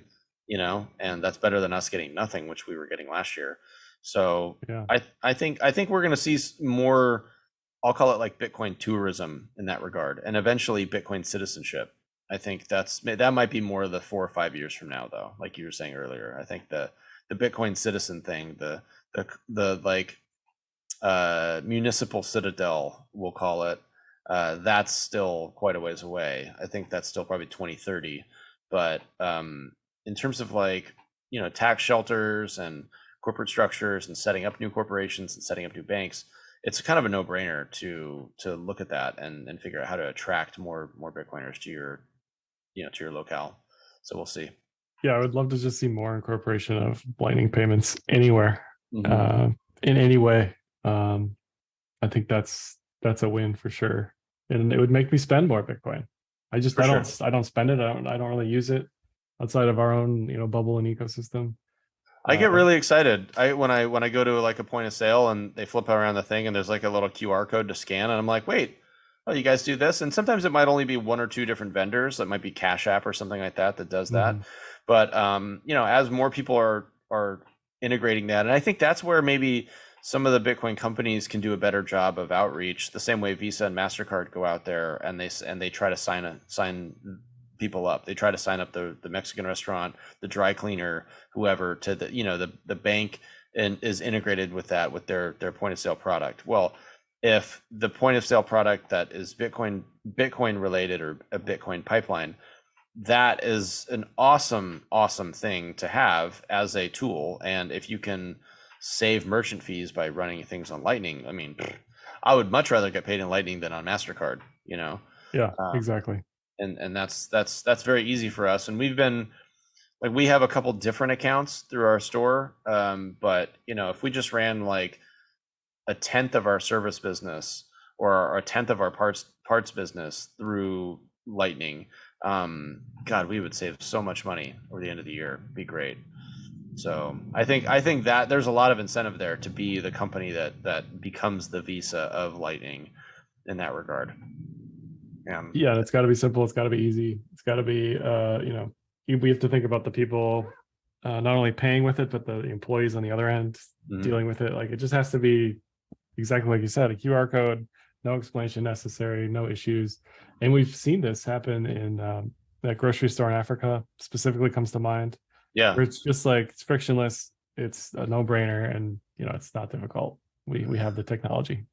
and that's better than us getting nothing, which we were getting last year. So Yeah. I think we're going to see more. I'll call it like Bitcoin tourism in that regard, and eventually Bitcoin citizenship. I think that might be more of the 4 or 5 years from now, though. Like you were saying earlier, I think the Bitcoin citizen thing, the like municipal citadel, we'll call it. That's still quite a ways away. I think that's still probably 2030. But in terms of like tax shelters and corporate structures and setting up new corporations and setting up new banks, it's kind of a no-brainer to look at that and figure out how to attract more Bitcoiners to your to your locale. So we'll see. Yeah, I would love to just see more incorporation of Lightning payments anywhere, Mhm. in any way. I think that's a win for sure, and it would make me spend more Bitcoin. I For sure. don't spend it. I don't really use it outside of our own bubble and ecosystem. I get Uh, really excited. When I go to like a point of sale and they flip around the thing and there's like a little QR code to scan and I'm like, wait, oh, you guys do this? And sometimes it might only be one or two different vendors. That might be Cash App or something like that does that. mhm. But as more people are integrating that, and I think that's where maybe some of the Bitcoin companies can do a better job of outreach. The same way Visa and Mastercard go out there and they try to sign people up. They try to sign up the Mexican restaurant, the dry cleaner, whoever to the bank, and is integrated with that with their point of sale product. Well, if the point of sale product that is Bitcoin related or a Bitcoin pipeline, that is an awesome thing to have as a tool. And if you can save merchant fees by running things on Lightning, I mean, I would much rather get paid in Lightning than on MasterCard, Yeah, um, exactly. and that's very easy for us. And we've been like, we have a couple different accounts through our store, but if we just ran like a tenth of our service business or a tenth of our parts business through Lightning, God, we would save so much money over the end of the year. It'd be great. So I think that there's a lot of incentive there to be the company that becomes the Visa of Lightning in that regard. Yeah, and it's got to be simple. It's got to be easy. It's got to be, we have to think about the people not only paying with it, but the employees on the other end Mhm. dealing with it. Like it just has to be exactly like you said, a QR code, no explanation necessary, no issues. And we've seen this happen in that grocery store in Africa specifically comes to mind, Yeah. where it's just like it's frictionless, it's a no-brainer, and it's not difficult. We have the technology.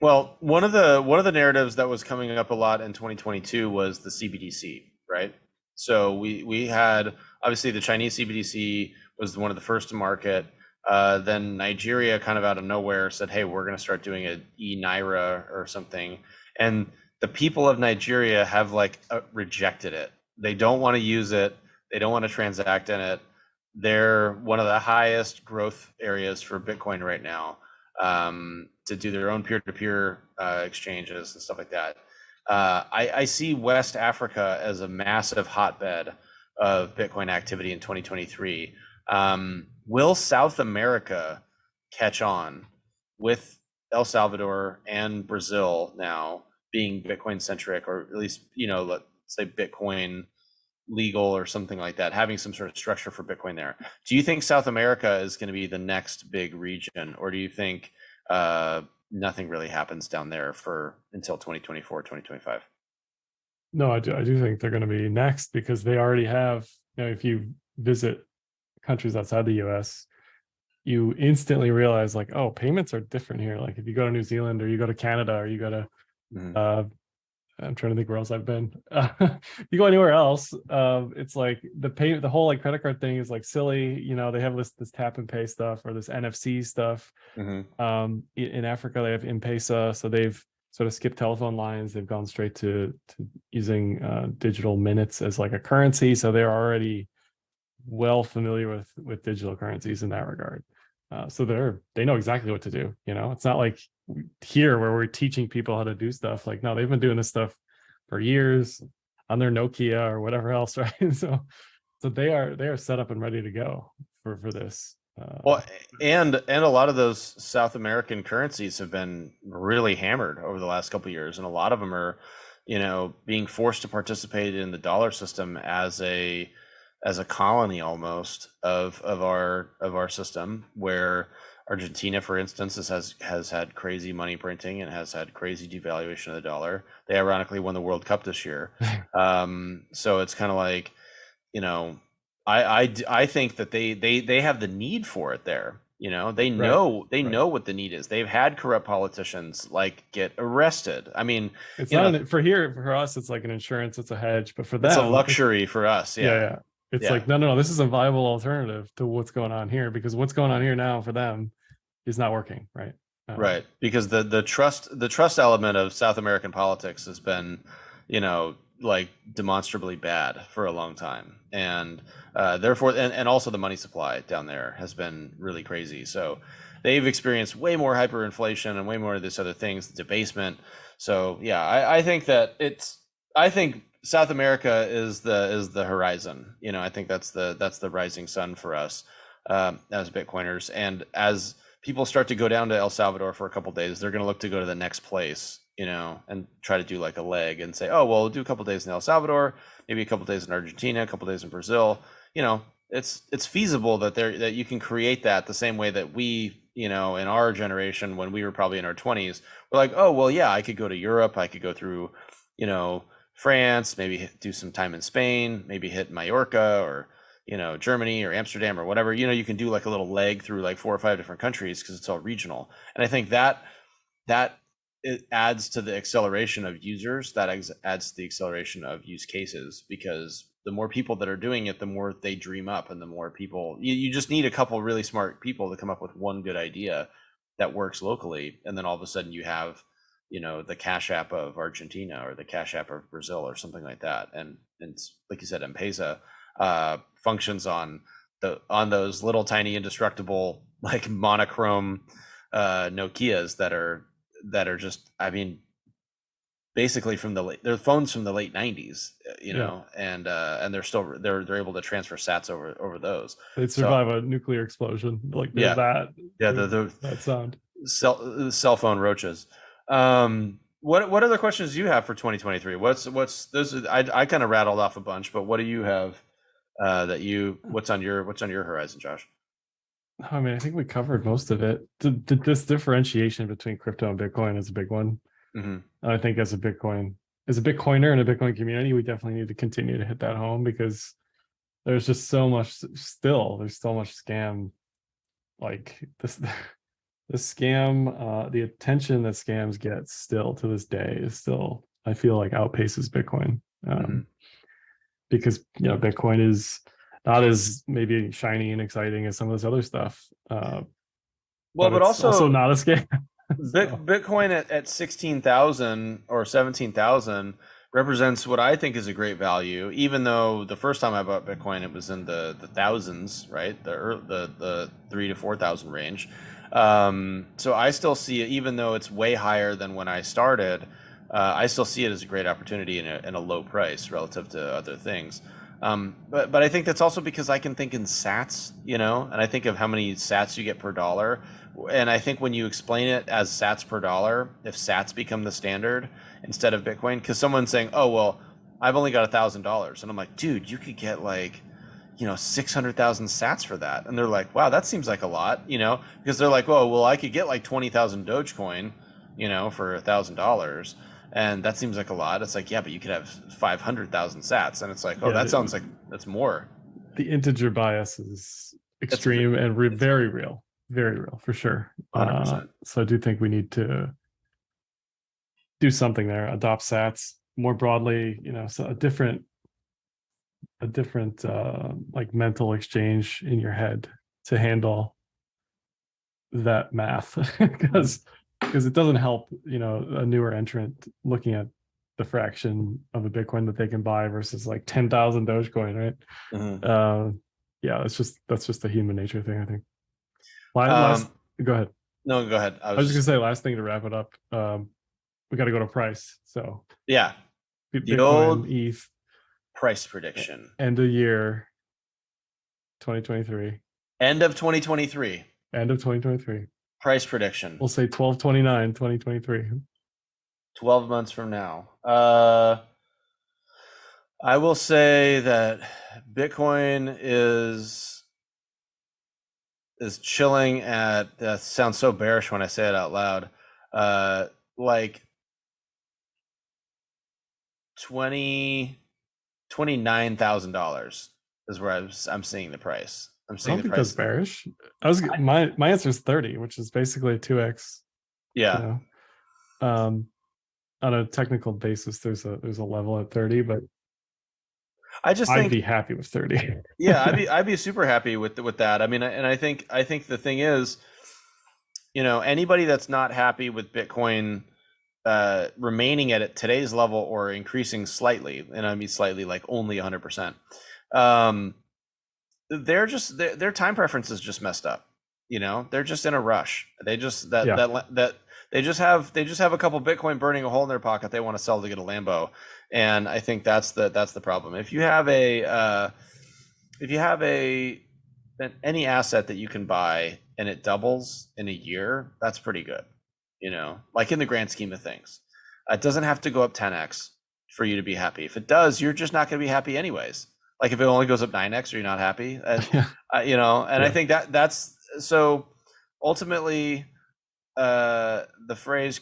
Well, one of the narratives that was coming up a lot in 2022 was the CBDC, right? So we had, obviously, the Chinese CBDC was one of the first to market. Then Nigeria, kind of out of nowhere, said, "Hey, we're going to start doing a e-naira or something," and the people of Nigeria have like rejected it. They don't want to use it. They don't want to transact in it. They're one of the highest growth areas for Bitcoin right now, to do their own peer-to-peer exchanges and stuff like that. I see West Africa as a massive hotbed of Bitcoin activity in 2023. Will South America catch on with El Salvador and Brazil now being Bitcoin centric, or at least, let's say Bitcoin legal or something like that, having some sort of structure for Bitcoin there? Do you think South America is going to be the next big region, or do you think nothing really happens down there for until 2024, 2025? No, I do think they're going to be next because they already have, if you visit countries outside the US, you instantly realize like, oh, payments are different here. Like if you go to New Zealand or you go to Canada or you go to, Mhm. uh, I'm trying to think where else I've been. You go anywhere else, it's like the whole like credit card thing is like silly. They have this tap and pay stuff or this NFC stuff. Mhm. In Africa, they have M-Pesa, so they've sort of skipped telephone lines. They've gone straight to using digital minutes as like a currency. So they're already well familiar with digital currencies in that regard. So they know exactly what to do. It's not like here where we're teaching people how to do stuff. Like, no, they've been doing this stuff for years on their Nokia or whatever else, right? So they are set up and ready to go for this. Well, and a lot of those South American currencies have been really hammered over the last couple of years, and a lot of them are, being forced to participate in the dollar system as a colony almost of our system, where Argentina, for instance, has had crazy money printing and has had crazy devaluation of the dollar. They ironically won the World Cup this year. So it's kind of like, you know, I think that they have the need for it there. They Right. know Right. what the need is. They've had corrupt politicians like get arrested. I mean, It's you not know, an for us, it's like an insurance, it's a hedge, but for it's a them, luxury for us. yeah, Yeah. yeah. It's Yeah. like, no, no, no, this is a viable alternative to what's going on here, because what's going on here now for them is not working, right? Right, because the trust element of South American politics has been, like demonstrably bad for a long time, and therefore, and also the money supply down there has been really crazy. So they've experienced way more hyperinflation and way more of this other things, debasement. So yeah, I think South America is the horizon. I think that's the rising sun for us as Bitcoiners, and as people start to go down to El Salvador for a couple days, they're going to look to go to the next place, and try to do like a leg and say, oh, well, we'll do a couple days in El Salvador, maybe a couple days in Argentina, a couple days in Brazil. It's feasible that you can create that the same way that we, in our generation, when we were probably in our 20s, we're like, oh, well, yeah, I could go to Europe, I could go through, France, maybe do some time in Spain, maybe hit Mallorca or Germany or Amsterdam or whatever. You can do like a little leg through like 4 or 5 different countries because it's all regional. And I think that it adds to the acceleration of users. That adds to the acceleration of use cases, because the more people that are doing it, the more they dream up, and the more people. You just need a couple really smart people to come up with one good idea that works locally, and then all of a sudden you have the Cash App of Argentina or the Cash App of Brazil or something like that. And like you said, M-Pesa functions on those little tiny indestructible like monochrome Nokias that are just, I mean, basically they're phones from the late 90s, Yeah, and they're able to transfer sats over those. they'd So survive a nuclear explosion. Like yeah, yeah, they're the that sound. cell phone roaches. What other questions do you have for 2023? What's those? I kind of rattled off a bunch, but what do you have what's on your horizon, Josh? I mean, I think we covered most of it. This differentiation between crypto and Bitcoin is a big one. Hmm. And I think as a Bitcoiner and a Bitcoin community, we definitely need to continue to hit that home, because there's just there's so much scam. Like this, the scam, the attention that scams get still to this day is still, I feel like, outpaces Bitcoin. Hmm. Because Bitcoin is not as maybe shiny and exciting as some of this other stuff, Well, but but it's also also not a scam. So Bitcoin at 16,000 or 17,000 represents what I think is a great value, even though the first time I bought Bitcoin, it was in the thousands, right? The 3 to 4 thousand range. So I still see it, even though it's way higher than when I started. I still see it as a great opportunity in a low price relative to other things. But I think that's also because I can think in sats, and I think of how many sats you get per dollar. And I think when you explain it as sats per dollar, if sats become the standard instead of Bitcoin, because someone's saying, oh, well, I've only got $1,000. And I'm like, dude, you could get like, 600,000 sats for that. And they're like, wow, that seems like a lot, because they're like, oh, well, I could get like 20,000 Dogecoin, for $1,000. And that seems like a lot. It's like, yeah, but you could have 500,000 sats. And it's like, oh, yeah, that sounds like that's more. the integer bias is It's extreme and it's very real for sure. 100%. So I do think we need to do something there, adopt sats more broadly, so a different like mental exchange in your head to handle that math. Because it doesn't help, a newer entrant looking at the fraction of a Bitcoin that they can buy versus like 10,000 Dogecoin, right? Mhm. uh yeah, that's just a human nature thing, I think. Last, go ahead. No, go ahead. I was just gonna say last thing to wrap it up. We got to go to price. So yeah, the Bitcoin, old ETH, price prediction. end of year, 2023. End of 2023. End of 2023. Price prediction. We'll say 12/29, 2023. 12 months from now. I will say that Bitcoin is chilling at, that sounds so bearish when I say it out loud, like $29,000 is where I'm seeing the price. I'm I seeing don't the think price. that's bearish. My answer is 30, which is basically a 2x. Yeah. You know, on a technical basis, there's a level at 30, but I just I'd think be happy with 30. yeah, I'd be super happy with that. I mean, and I think the thing is, anybody that's not happy with Bitcoin remaining at today's level or increasing slightly, and I mean slightly, like only 100%, their time preference is just messed up. They're just in a rush. They just they just have a couple Bitcoin burning a hole in their pocket they want to sell to get a Lambo, and I think that's the problem. If you have any asset that you can buy and it doubles in a year, that's pretty good. Like in the grand scheme of things, it doesn't have to go up 10x for you to be happy. If it does, you're just not going to be happy anyways. Like if it only goes up 9x, are you not happy? And I think that's so ultimately the phrase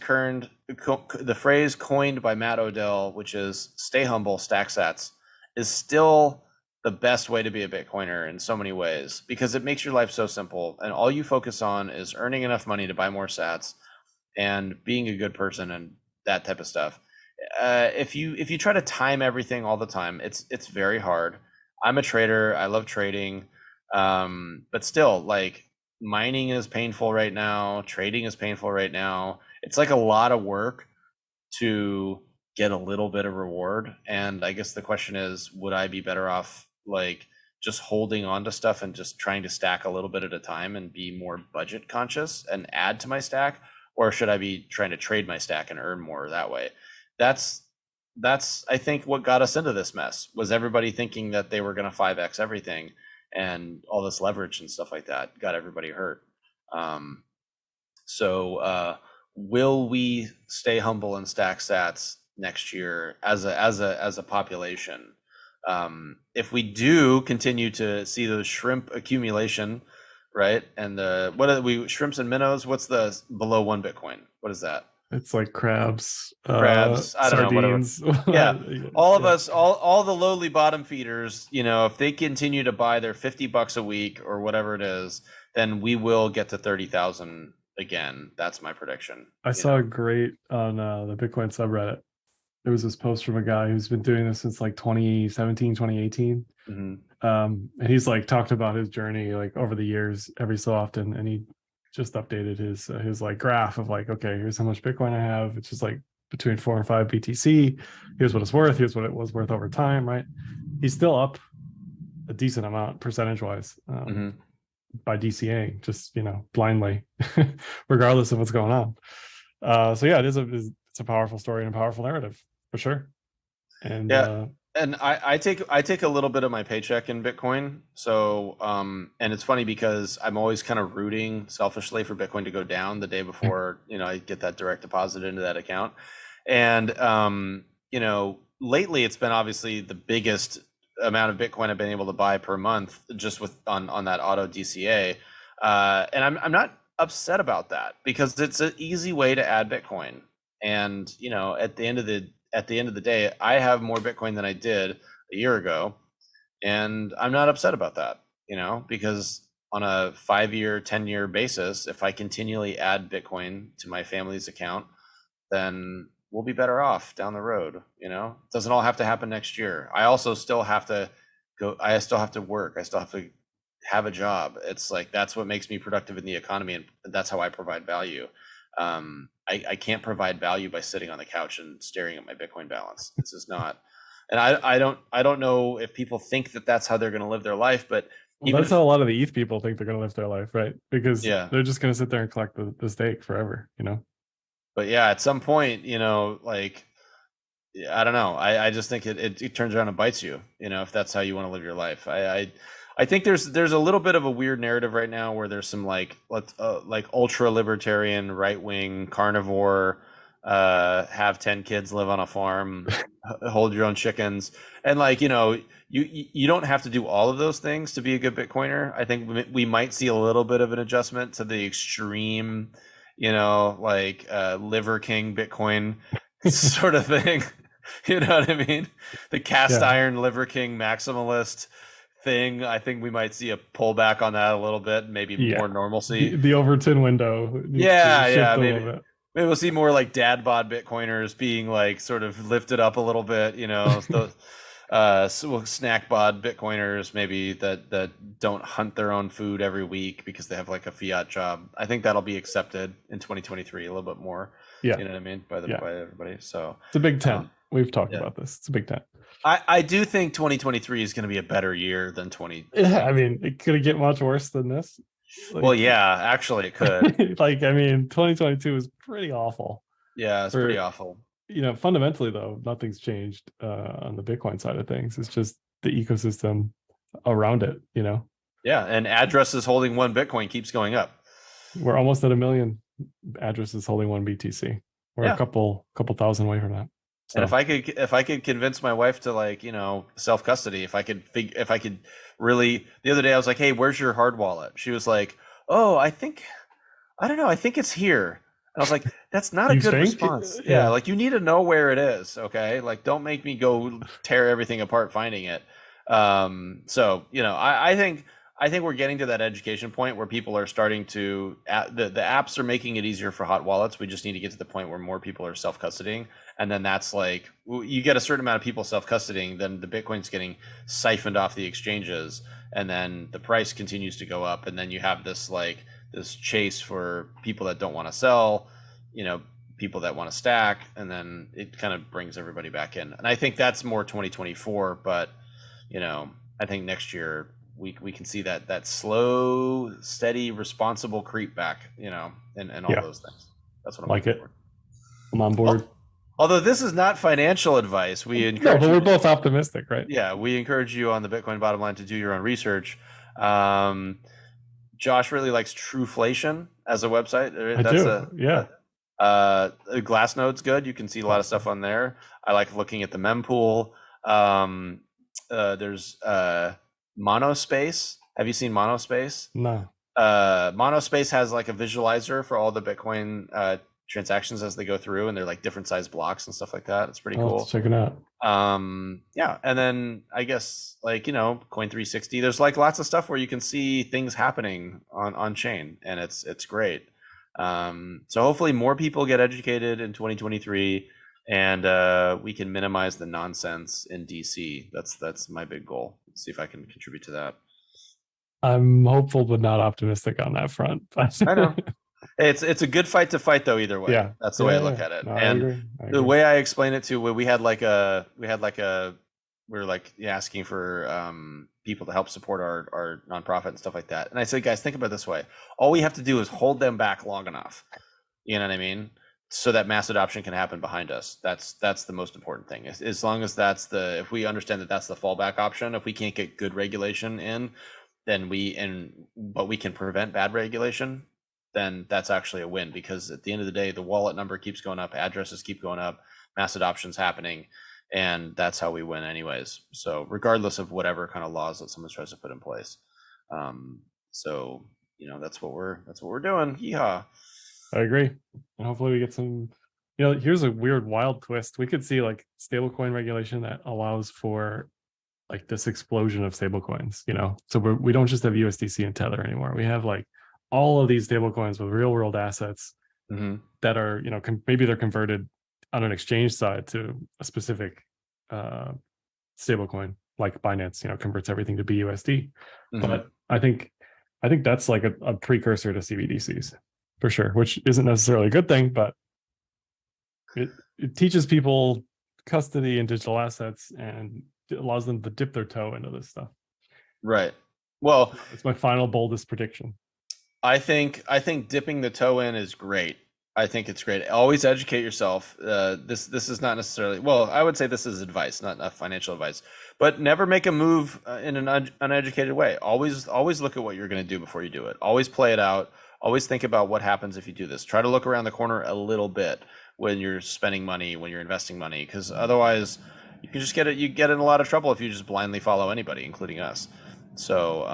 coined by Matt Odell, which is "stay humble, stack sats," is still the best way to be a Bitcoiner in so many ways, because it makes your life so simple, and all you focus on is earning enough money to buy more sats and being a good person and that type of stuff. If you try to time everything all the time, it's very hard. I'm a trader. I love trading, but still, like, mining is painful right now. Trading is painful right now. It's like a lot of work to get a little bit of reward. And I guess the question is, would I be better off like just holding on to stuff and just trying to stack a little bit at a time and be more budget conscious and add to my stack? Or should I be trying to trade my stack and earn more that way? That's I think what got us into this mess, was everybody thinking that they were going to 5x everything, and all this leverage and stuff like that got everybody hurt. So will we stay humble and stack sats next year as a population? If we do continue to see those shrimp accumulation, right? And what are we, shrimps and minnows? What's the below 1 Bitcoin? What is that? It's like crabs, Crabs, I don't know, whatever. sardines. Yeah, all of us, all the lowly bottom feeders, if they continue to buy their $50 a week or whatever it is, then we will get to 30,000 again. That's my prediction. I saw a great on the Bitcoin subreddit. There was this post from a guy who's been doing this since like 2017, 2018. And he's like talked about his journey like over the years every so often, and he just updated his like graph of like, okay, here's how much Bitcoin I have, which is like between 4 and 5 BTC. Here's what it's worth. Here's what it was worth over time. Right. He's still up a decent amount percentage wise by DCA, just, blindly, regardless of what's going on. So yeah, it's a powerful story and a powerful narrative for sure. And yeah. And I take a little bit of my paycheck in Bitcoin. So and it's funny because I'm always kind of rooting selfishly for Bitcoin to go down the day before, I get that direct deposit into that account. And lately it's been obviously the biggest amount of Bitcoin I've been able to buy per month just with on that auto DCA. And I'm not upset about that, because it's an easy way to add Bitcoin. And at the end of the day, I have more Bitcoin than I did a year ago, and I'm not upset about that, because on a 5-year, 10-year basis, if I continually add Bitcoin to my family's account, then we'll be better off down the road. It doesn't all have to happen next year. I also still have to I still have to work. I still have to have a job. It's like, that's what makes me productive in the economy, and that's how I provide value. I can't provide value by sitting on the couch and staring at my Bitcoin balance. This is not, and I don't know if people think that that's how they're going to live their life, but Well, Even that's if, how a lot of the ETH people think they're going to live their life, right? Because yeah, they're just going to sit there and collect the stake forever, but yeah, at some point, like, I don't know. I just think it turns around and bites you, if that's how you want to live your life. I think there's a little bit of a weird narrative right now where there's some like ultra libertarian right wing carnivore, have 10 kids, live on a farm, hold your own chickens, and like you don't have to do all of those things to be a good Bitcoiner. I think we might see a little bit of an adjustment to the extreme, like Liver King Bitcoin sort of thing. You know what I mean? The cast Yeah. iron Liver King maximalist thing. I think we might see a pullback on that a little bit, maybe Yeah. more normalcy. The Overton window needs to Yeah, shift yeah, a little maybe bit. maybe we'll see more like dad bod Bitcoiners being like sort of lifted up a little bit. The snack bod Bitcoiners maybe that don't hunt their own food every week because they have like a fiat job. I think that'll be accepted in 2023 a little bit more. Yeah. You know what I mean? Yeah. By everybody. So It's a big tent. um, We've talked yeah. about this. It's a big tent. I do think 2023 is going to be a better year than Yeah, I 2020. mean, it could get much worse than this. Well, Like, yeah, actually it could. like I mean, 2022 is pretty awful. Yeah, it's pretty For awful. fundamentally though, nothing's changed on the Bitcoin side of things. It's just the ecosystem around it. Yeah, and addresses holding one Bitcoin keeps going up. We're almost at a million addresses holding one BTC. We're a Yeah. couple thousand away from that. And So if I could convince my wife to like, self custody, if I could really, the other day I was like, "Hey, where's your hard wallet?" She was like, "Oh, I don't know, I think it's here." And I was like, "That's not a you good think? response." Yeah, Yeah. like you need to know where it is, okay? Like don't make me go tear everything apart finding it. So, I think we're getting to that education point where people are starting to the apps are making it easier for hot wallets. We just need to get to the point where more people are self-custodying, and then that's like you get a certain amount of people self-custodying, then the Bitcoin's getting siphoned off the exchanges, and then the price continues to go up, and then you have this chase for people that don't want to sell, you know, people that want to stack, and then it kind of brings everybody back in. And I think that's more 2024, but I think next year we can see that slow, steady, responsible creep back, and all Yeah. those things. That's what I'm Like looking it. for. I'm on board. Although this is not financial advice, we No, encourage but you we're to, both optimistic, right? yeah, we encourage you on the Bitcoin Bottom Line to do your own research. Um, Josh really likes Trueflation as a website. I That's do. Yeah. Glassnode's good. You can see a lot of stuff Glassnode. on there. I like looking at the mempool. Um, there's Monospace. Have you seen Monospace? No. Monospace has like a visualizer for all the Bitcoin transactions as they go through, and they're like different size blocks and stuff like that. It's pretty I'll have to cool. check it out. Yeah, and then I guess like Coin 360. There's like lots of stuff where you can see things happening on chain, and it's great. So hopefully more people get educated in 2023, and we can minimize the nonsense in DC. That's my big goal. See if I can contribute to that. I'm hopeful but not optimistic on that front. I know. It's a good fight to fight though either way. Yeah. That's the way I Yeah. look Yeah. at it. No, I And agree. I the agree. way I explain it to we had like a we were like asking for people to help support our nonprofit and stuff like that. And I said, guys, think about it this way. All we have to do is hold them back long enough. You know what I mean? So that mass adoption can happen behind us. That's the most important thing. As long as if we understand that that's the fallback option, if we can't get good regulation in, then but we can prevent bad regulation, then that's actually a win, because at the end of the day, the wallet number keeps going up, addresses keep going up, mass adoption's happening, and that's how we win anyways. So regardless of whatever kind of laws that someone tries to put in place. So that's what we're doing. Yeehaw. I agree. And hopefully we get some, here's a weird, wild twist. We could see like stablecoin regulation that allows for like this explosion of stablecoins. So we don't just have USDC and Tether anymore. We have like all of these stablecoins with real world assets that are, maybe they're converted on an exchange side to a specific stablecoin, like Binance, converts everything to BUSD. But I think that's like a precursor to CBDCs for sure, which isn't necessarily a good thing, but it teaches people custody and digital assets and allows them to dip their toe into this stuff. Right. Well, It's my final boldest prediction. I think dipping the toe in is great. I think it's great. Always educate yourself. This is not necessarily, well, I would say this is advice, not financial advice. But never make a move in an uneducated way. Always look at what you're going to do before you do it. Always play it out. Always think about what happens if you do this. Try to look around the corner a little bit when you're spending money, when you're investing money, because otherwise you can just you get in a lot of trouble if you just blindly follow anybody, including us. So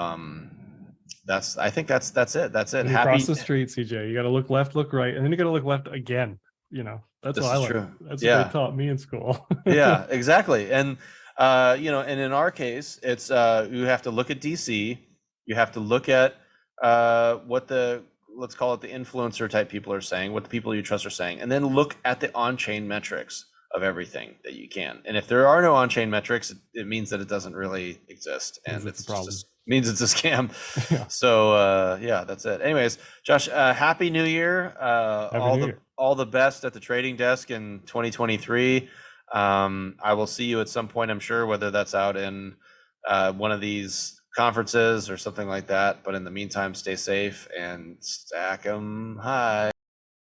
I think that's it. That's it. When you Happy. cross the street, CJ, you got to look left, look right, and then you got to look left again. That's This what I is learned. true. That's what they Yeah. taught me in school. Yeah, exactly. And and in our case, it's you have to look at DC. You have to look at what the, let's call it, the influencer type people are saying, what the people you trust are saying, and then look at the on-chain metrics of everything that you can. And if there are no on-chain metrics, it means that it doesn't really exist, and It's a it's problem. just means it's a scam. Yeah. So yeah, that's it. Anyways, Josh, happy New Year. Happy New Year. All the best at the trading desk in 2023. I will see you at some point, I'm sure, whether that's out in one of these conferences or something like that. But in the meantime, stay safe and stack 'em high.